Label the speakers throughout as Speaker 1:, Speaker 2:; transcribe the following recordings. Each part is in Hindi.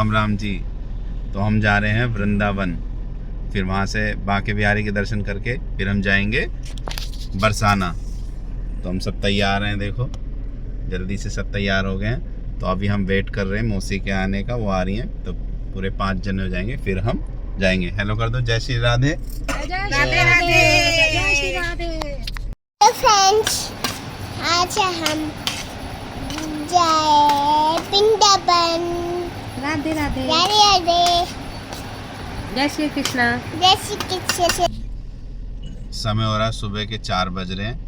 Speaker 1: राम राम जी। तो हम जा रहे हैं वृंदावन, फिर वहाँ से बांके बिहारी के दर्शन करके फिर हम जाएंगे बरसाना। तो हम सब तैयार हैं, देखो जल्दी से सब तैयार हो गए हैं। तो अभी हम वेट कर रहे हैं मौसी के आने का, वो आ रही हैं तो पूरे 5 जने हो जाएंगे, फिर हम जाएंगे। हेलो कर दो, जय श्री राधे।
Speaker 2: राधे राधे, जय श्री राधे।
Speaker 3: फ्रेंड्स, आज हम जाए वृंदावन।
Speaker 2: राधे राधे,
Speaker 3: राधे राधे,
Speaker 2: जय श्री कृष्णा।
Speaker 3: जय श्री कृष्ण।
Speaker 1: समय हो रहा है सुबह के 4 बज रहे हैं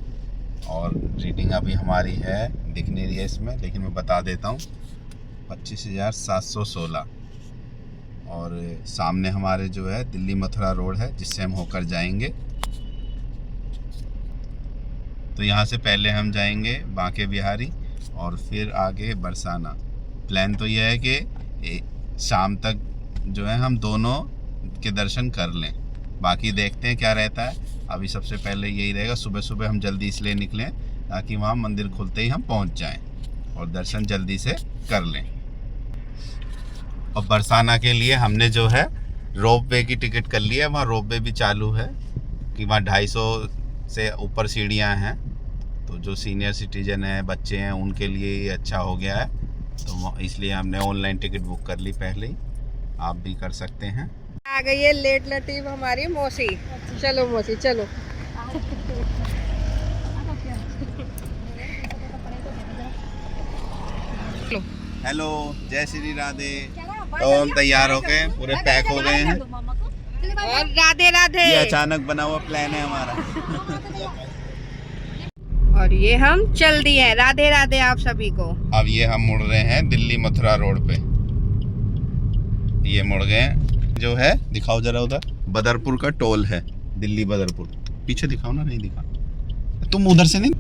Speaker 1: और रीडिंग अभी हमारी है, दिख नहीं रही है इसमें, लेकिन मैं बता देता हूँ 25,716। और सामने हमारे जो है दिल्ली मथुरा रोड है, जिससे हम होकर जाएंगे। तो यहाँ से पहले हम जाएंगे बांके बिहारी और फिर आगे बरसाना। प्लान तो यह है कि शाम तक जो है हम दोनों के दर्शन कर लें, बाकी देखते हैं क्या रहता है। अभी सबसे पहले यही रहेगा, सुबह सुबह हम जल्दी इसलिए निकलें ताकि वहाँ मंदिर खुलते ही हम पहुँच जाएं और दर्शन जल्दी से कर लें। और बरसाना के लिए हमने जो है रोप वे की टिकट कर ली है। वहाँ रोप वे भी चालू है कि वहाँ 250 से ऊपर सीढ़ियाँ हैं। तो जो सीनियर सिटीजन हैं, बच्चे हैं, उनके लिए ये अच्छा हो गया है। तो इसलिए हमने ऑनलाइन टिकट बुक कर ली पहले ही, आप भी कर सकते हैं।
Speaker 2: आ गई है लेट लतीफ हमारी मौसी। चलो मौसी चलो।
Speaker 1: हेलो, जय श्री राधे। तो हम तैयार हो गए, पूरे पैक हो गए हैं
Speaker 2: और राधे राधे।
Speaker 1: ये अचानक बना हुआ प्लान है हमारा।
Speaker 2: और ये हम चल दिए हैं। राधे राधे आप सभी को।
Speaker 1: अब ये हम मुड़ रहे हैं दिल्ली मथुरा रोड पे। ये मुड़ गए हैं, जो है दिखाओ जरा उधर, बदरपुर का टोल है, दिल्ली बदरपुर। पीछे दिखाओ ना, नहीं दिखा, तुम उधर से नहीं।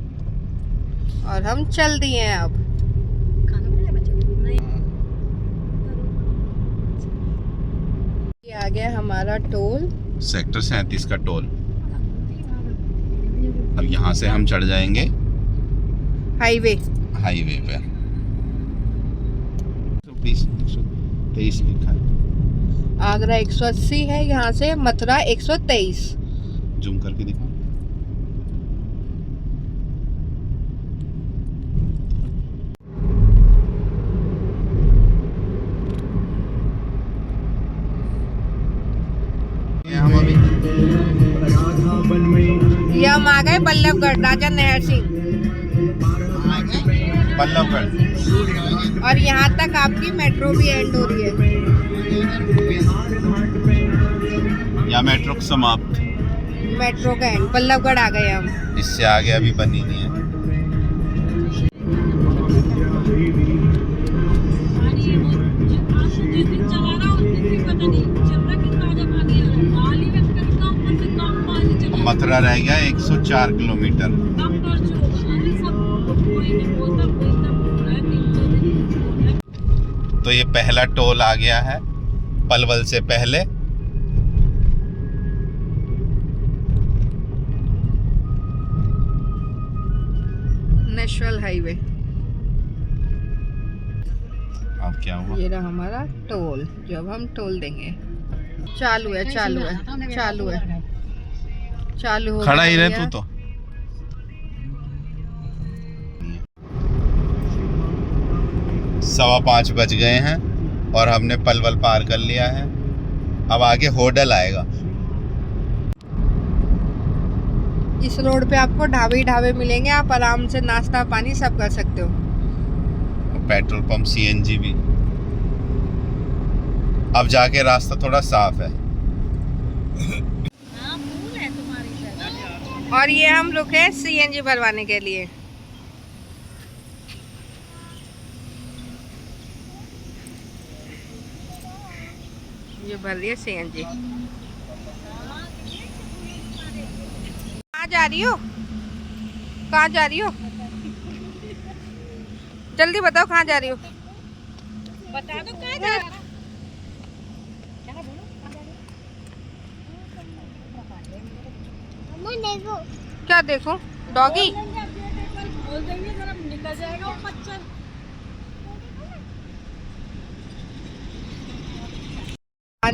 Speaker 2: और हम चल दिए हैं अब। ये आ गया हमारा टोल,
Speaker 1: सेक्टर 37 का टोल। अब यहाँ से हम चढ़ जाएंगे
Speaker 2: हाईवे
Speaker 1: पे। 123 लिखा है।
Speaker 2: आगरा 180 है, यहाँ से मथुरा 123।
Speaker 1: जूम करके दिखाओ।
Speaker 2: ये हम आ गए बल्लभगढ़, राजा नहर सिंह।
Speaker 1: बल्लभगढ़।
Speaker 2: और यहाँ तक आपकी मेट्रो भी एंड हो रही है।
Speaker 1: या मेट्रो समाप्त।
Speaker 2: मेट्रो का एंड, बल्लभगढ़ आ गए हम।
Speaker 1: इससे आगे अभी बनी नहीं है। मथुरा रह गया 104 किलोमीटर। तो ये पहला टोल आ गया है पलवल से पहले।
Speaker 2: National highway.
Speaker 1: अब क्या हुआ?
Speaker 2: ये रहा हमारा टोल, जब हम टोल देंगे। चालू है, चालू है, चालू है, चालू हो।
Speaker 1: खड़ा ही रहे तू तो। सवा 5 बज गए हैं और हमने पलवल पार कर लिया है। अब आगे होडल आएगा।
Speaker 2: इस रोड पे आपको ढाबे ढाबे मिलेंगे, आप आराम से नाश्ता पानी सब कर सकते हो।
Speaker 1: पेट्रोल पंप, सीएनजी भी। अब जाके रास्ता थोड़ा साफ है।
Speaker 2: और ये हम रुके सीएनजी भरवाने के लिए। ये भर रही है सीएनजी। कहाँ जा रही हो? कहाँ जा रही हो? जल्दी बताओ कहाँ जा रही हो? बता दो कहाँ जा रही हो? क्या देखो? डॉगी?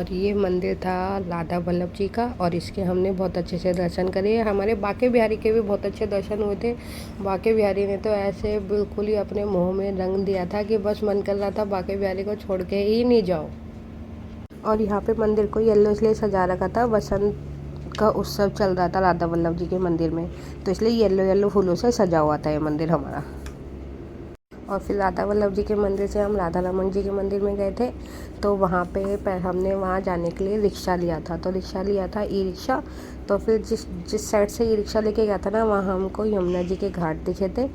Speaker 2: और ये मंदिर था राधा वल्लभ जी का, और इसके हमने बहुत अच्छे से दर्शन करे। हमारे बांके बिहारी के भी बहुत अच्छे दर्शन हुए थे। बांके बिहारी ने तो ऐसे बिल्कुल ही अपने मुंह में रंग दिया था कि बस मन कर रहा था बांके बिहारी को छोड़ के ही नहीं जाओ। और यहाँ पे मंदिर को येलो इसलिए सजा रखा था, बसंत का उत्सव चल रहा था राधा वल्लभ जी के मंदिर में, तो इसलिए येलो येलो फूलों से सजा हुआ था ये मंदिर हमारा। और फिर राधा वल्लभ जी के मंदिर से हम राधा रमन जी के मंदिर में गए थे। तो वहाँ पे हमने वहाँ जाने के लिए रिक्शा लिया था, तो रिक्शा लिया था ई रिक्शा। तो फिर जिस साइड से ई रिक्शा लेके गया था ना, वहाँ हमको यमुना जी के घाट दिखे थे।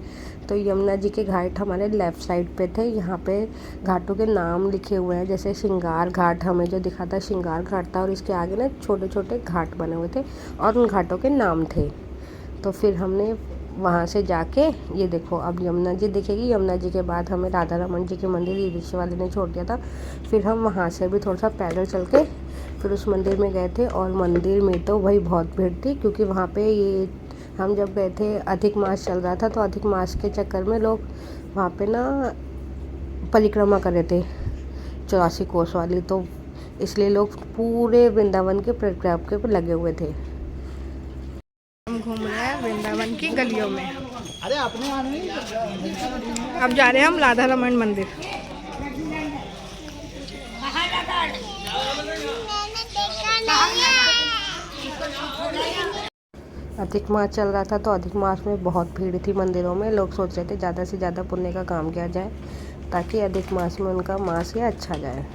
Speaker 2: तो यमुना जी के घाट हमारे लेफ़्ट साइड पे थे। यहाँ पे घाटों के नाम लिखे हुए हैं, जैसे श्रृंगार घाट हमें जो दिखा था श्रृंगार घाट था, और इसके आगे ना छोटे छोटे घाट बने हुए थे और उन घाटों के नाम थे। तो फिर हमने वहाँ से जाके, ये देखो अब यमुना जी दिखेगी, यमुना जी के बाद हमें राधा रमन जी के मंदिर ई रिक्शा वाले ने छोड़ दिया था। फिर हम वहाँ से भी थोड़ा सा पैदल चल के फिर उस मंदिर में गए थे। और मंदिर में तो वही बहुत भीड़ थी, क्योंकि वहाँ पे ये हम जब गए थे अधिक मास चल रहा था, तो अधिक मास के चक्कर में लोग वहाँ पे ना परिक्रमा कर रहे थे 84 कोस वाली, तो इसलिए लोग पूरे वृंदावन के परिक्रमा के लगे हुए थे। हम घूम रहे हैं वृंदावन की गलियों में।
Speaker 4: अरे अपने
Speaker 2: अब जा रहे हैं हम राधा रमन मंदिर। अधिक मास चल रहा था, तो अधिक मास में बहुत भीड़ थी मंदिरों में। लोग सोच रहे थे ज़्यादा से ज़्यादा पुण्य का काम किया जाए, ताकि अधिक मास में उनका मास या अच्छा जाए।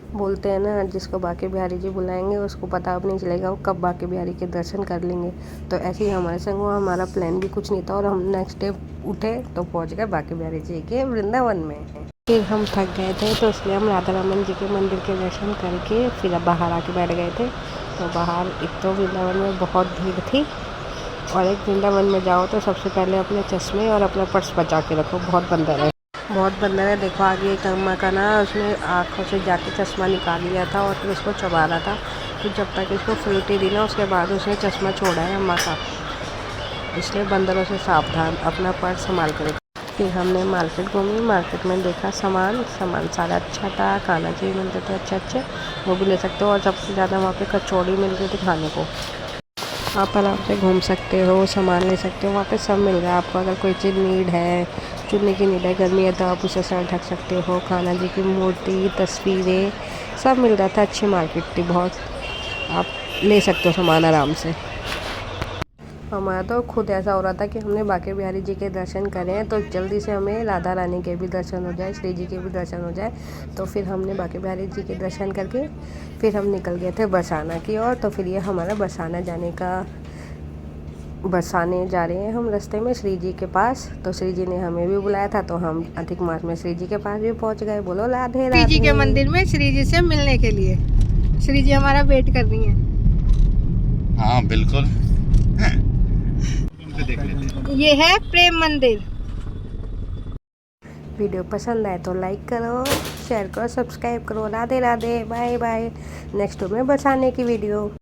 Speaker 2: बोलते हैं ना, जिसको बांके बिहारी जी बुलाएंगे उसको पता भी नहीं चलेगा वो कब बांके बिहारी के दर्शन कर लेंगे। तो ऐसे ही हमारे संग हुआ। हमारा प्लान भी कुछ नहीं था, और हम नेक्स्ट डे उठे तो पहुंच गए बांके बिहारी जी के वृंदावन में। फिर हम थक गए थे, तो इसलिए हम राधा रमन जी के मंदिर के दर्शन करके फिर बाहर आके बैठ गए थे। तो बाहर एक तो वृंदावन में बहुत भीड़ थी, और एक वृंदावन में जाओ तो सबसे पहले अपने चश्मे और अपना पर्स बचा के रखो, बहुत बंदर है, बहुत बंदर है। देखो आगे एक अम्मा का ना, उसने आँखों से जाके चश्मा निकाल लिया था और फिर उसको चबा रहा था। तो जब तक इसको फ्रूटी दी ना, उसके बाद उसने चश्मा छोड़ा है अम्मा का। इसलिए बंदरों से सावधान, अपना पर्स संभाल कर। फिर हमने मार्केट घूमी, मार्केट में देखा सामान सारा अच्छा था, खाना चाहिए मिलते थे अच्छे, वो भी ले सकते हो। और सबसे ज़्यादा वहाँ पे कचौड़ी मिल रही थी खाने को। आप आराम से घूम सकते हो, सामान ले सकते हो, वहाँ पे सब मिल रहा है आपको। अगर कोई चीज़ नीड है, चुनने की नीड है, गर्मी है, तो आप उसे सर ढक सकते हो। कान्हा जी की मूर्ति, तस्वीरें, सब मिल रहा था। अच्छी मार्केट थी बहुत, आप ले सकते हो सामान आराम से। हमारा तो खुद ऐसा हो रहा था कि हमने बांके बिहारी जी के दर्शन करें हैं, तो जल्दी से हमें राधा रानी के भी दर्शन हो जाए, श्री जी के भी दर्शन हो जाए। तो फिर हमने बांके बिहारी जी के दर्शन करके फिर हम निकल गए थे बरसाना की ओर। तो फिर ये हमारा बरसाना जा रहे हैं हम रास्ते में श्री जी के पास। तो श्री जी ने हमें भी बुलाया था, तो हम अधिक मास में श्री जी के पास भी पहुँच गए। बोलो राधे राधे। श्री जी के मंदिर में श्री जी से मिलने के लिए श्री जी हमारा वेट कर रही है।
Speaker 1: हाँ बिल्कुल, देख लेते हैं।
Speaker 2: ये है प्रेम मंदिर। वीडियो पसंद आए तो लाइक करो, शेयर करो, सब्सक्राइब करो। Radhe Radhe, bye bye. Next में बरसाने की वीडियो।